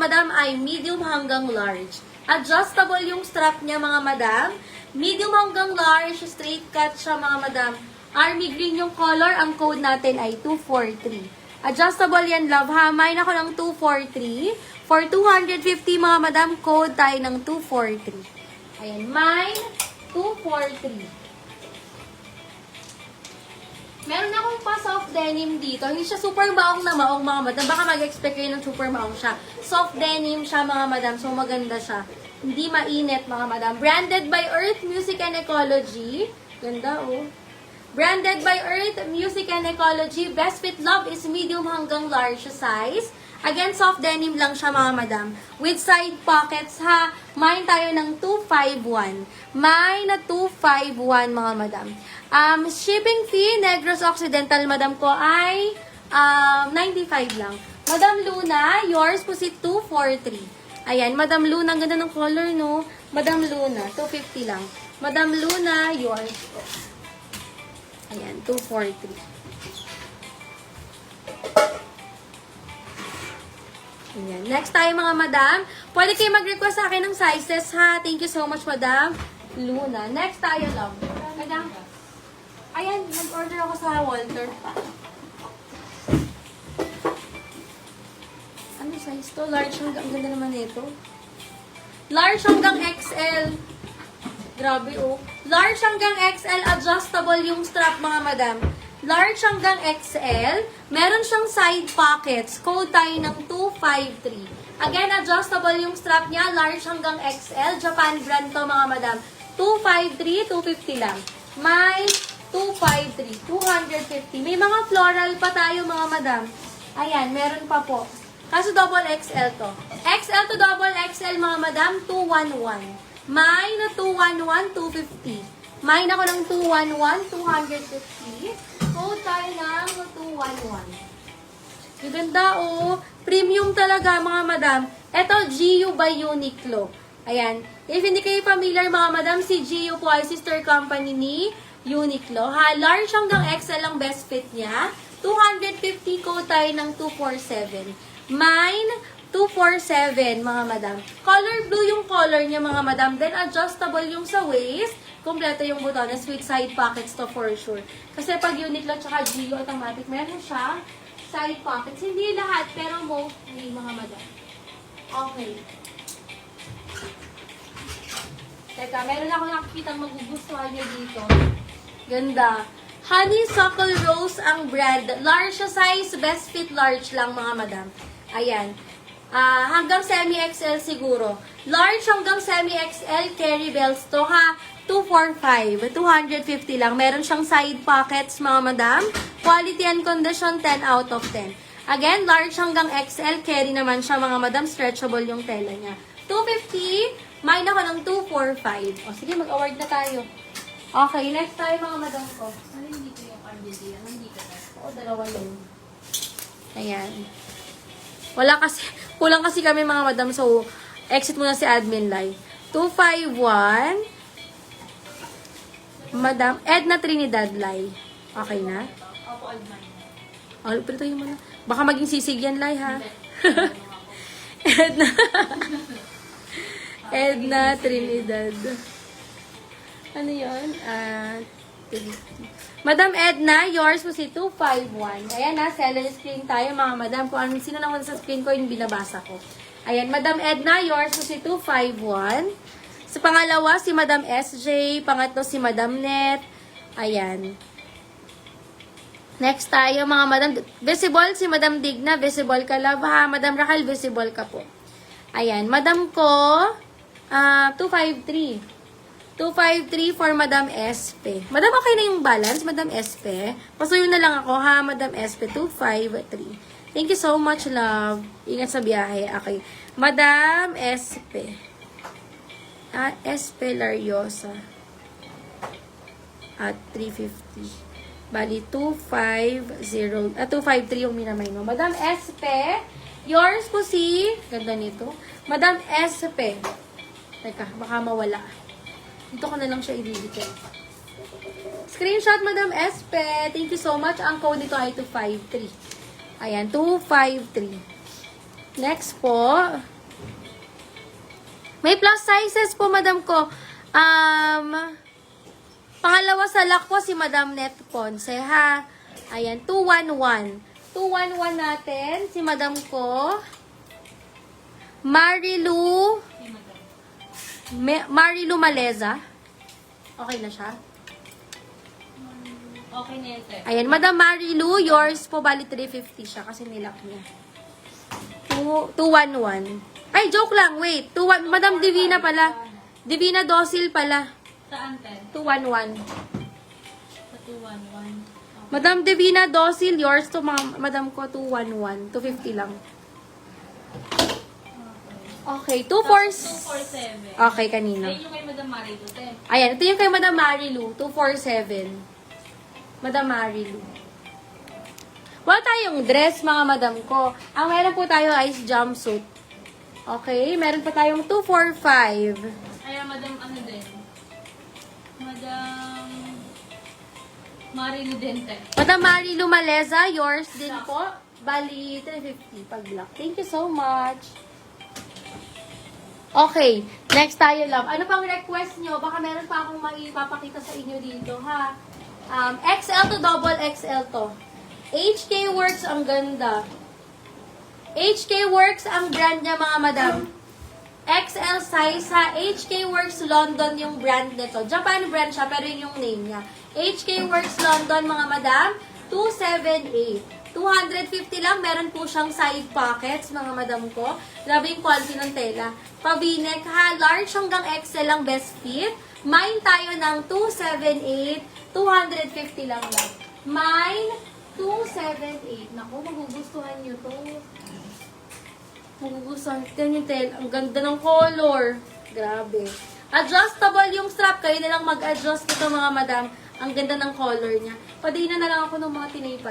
madam ay medium hanggang large. Adjustable yung strap niya mga madam. Medium hanggang large, straight cut siya mga madam. Army green yung color, ang code natin ay 243. Adjustable yan love ha. Mine ako ng 243. For 250 mga madam, code tayo ng 243. Ayan, mine 243. Meron akong pa-soft denim dito. Hindi siya super maong na maong mga madam. Baka mag-expect kayo ng super maong siya. Soft denim siya mga madam. So maganda siya. Hindi mainit mga madam. Branded by Earth Music and Ecology. Ganda oh. Branded by Earth Music and Ecology. Best Fit Love is medium hanggang large size. Again, soft denim lang siya mga madam. With side pockets ha. Mine tayo ng 251. Mine na 251 mga madam. Shipping fee, Negros Occidental, madam ko ay 95 lang. Madam Luna, yours po si 243. Ayan, Madam Luna, ang ganda ng color, no? Madam Luna, 250 lang. Madam Luna, yours po. Ayan, 243. Ayan. Next tayo mga madam. Pwede kayo mag-request sa akin ng sizes, ha? Thank you so much, Madam Luna. Next tayo, love. Madam. Ayan, nag-order ako sa Walter pa. Ano size to? Large hanggang, ang ganda naman ito. Large hanggang XL. Grabe oh. Large hanggang XL, adjustable yung strap mga madam. Large hanggang XL, meron siyang side pockets. Code tayo ng 253. Again, adjustable yung strap niya, large hanggang XL. Japan brand to mga madam. 253, 250 lang. May 253, 250. May mga floral pa tayo mga madam. Ayan, meron pa po. Kaso double XL to. XL to double XL mga madam, 211. May na 211, 250. May na ko ng 211, 250. Code tayo ng 211. Ganda oh. Premium talaga mga madam. Ito, GU by Uniqlo. Ayan. If hindi kayo familiar mga madam, si GU po ay sister company ni Uniqlo. Ha, large hanggang XL ang best fit niya. 250 ko tayo ng 247. Mine, 247 mga madam. Color blue yung color niya mga madam. Then adjustable yung sa waist. Kompleto yung butones with side pockets to for sure. Kasi pag Uniqlo tsaka GU automatic, meron siya side pockets. Hindi lahat, pero mostly mga madam. Okay. Teka, meron ako nakikita magugustuhan niyo dito. Ganda. Honeysuckle Rose ang brand. Large size, best fit large lang mga madam. Ayan. Hanggang semi-XL siguro. Large hanggang semi-XL, carry bells to ha. 245. 250 lang. Meron siyang side pockets mga madam. Quality and condition, 10 out of 10. Again, large hanggang XL, carry naman siya mga madam. Stretchable yung tela niya. 250. Mine ako ng 245. O sige, mag-award na tayo. Okay, next tayo mga madam ko. Ano yung dito yung RDD? Ano dito tayo? Oo, dalawa yun. Ayan. Wala kasi, kulang kasi kami mga madam. So, exit muna si admin line. 251. Madam, Edna Trinidad Lai. Okay na? Opo, old man. Oh, pero yung muna. Baka maging sisig yan, Lai, ha? Edna. Edna Trinidad. Ano yun? Madam Edna, yours po si 251. Ayan na, seller screen tayo mga madam. Kung ano, sino naman sa screen ko yung binabasa ko. Ayan, Madam Edna, yours po si 251. Sa pangalawa, si Madam SJ. Pangatlo, si Madam Net. Ayan. Next tayo mga madam. Visible si Madam Digna. Visible ka love ha. Madam Raquel, visible ka po. Ayan. Madam ko, 253. 253 for Madam SP. Madam, okay na yung balance, Madam SP. Pasuyo na lang ako, ha, Madam SP. 253. Thank you so much, love. Ingat sa biyahe. Okay. Madam SP. SP Lariosa. At 350. Bali, 253 yung minamay mo. Madam SP. Yours po si, ganda nito. Madam SP. Teka, baka mawala. Dito ko na lang siya i-detail. Screenshot, Madam Espe. Thank you so much. Ang code nito ay 253. Ayan, 253. Next po. May plus sizes po, madam ko. Pangalawa sa lakwa si Madam Net Ponce, ha? Ayan, 211. 211 natin, si madam ko. Marilu. Si madam. Marilu Maleza. Okay na siya? Okay na yun, sir. Ayan, Madam Marilu, yours po, bali 350 siya kasi nilak niya. 211. Ay, joke lang, wait. Madam Divina pala. Divina Docil pala. Saan, sir? 211. Sa 211. Madam Divina Docil, yours to, madam ko, 211. 250 lang. Okay, 247. Okay, kanina. Ayun yung kay Madam Marilu, sir. Ayan, ito yung kay Madam Marilu, 247. Madam Marilu. Wala tayong dress, mga madam ko. Ang meron po tayo ay jumpsuit. Okay, meron pa tayong 245. Kaya Madam ano din? Madam Marilu din, sir. Madam Marilu Maleza, yours din po. Bali, 350 pag black. Thank you so much. Okay, next tayo lang. Ano pang request nyo? Baka meron pa akong maipapakita sa inyo dito, ha? XL to double XL to. HK Works, ang ganda. HK Works, ang brand niya, mga madam. XL size, ha? HK Works London yung brand nito. Japan brand siya, pero yun yung name niya. HK Works London, mga madam. 278. 250 lang, meron po siyang side pockets, mga madam ko. Grabe yung quality ng tela. Pa-V-neck, ha? Large hanggang XL ang best fit. Mine tayo ng 278. 250 lang lang. Mine, 278. Naku, magugustuhan nyo to. Magugustuhan. Tignan yung tela. Ang ganda ng color. Grabe. Adjustable yung strap. Kayo na lang mag-adjust nito, mga madam. Ang ganda ng color niya. Padina na lang ako ng mga tinaypan.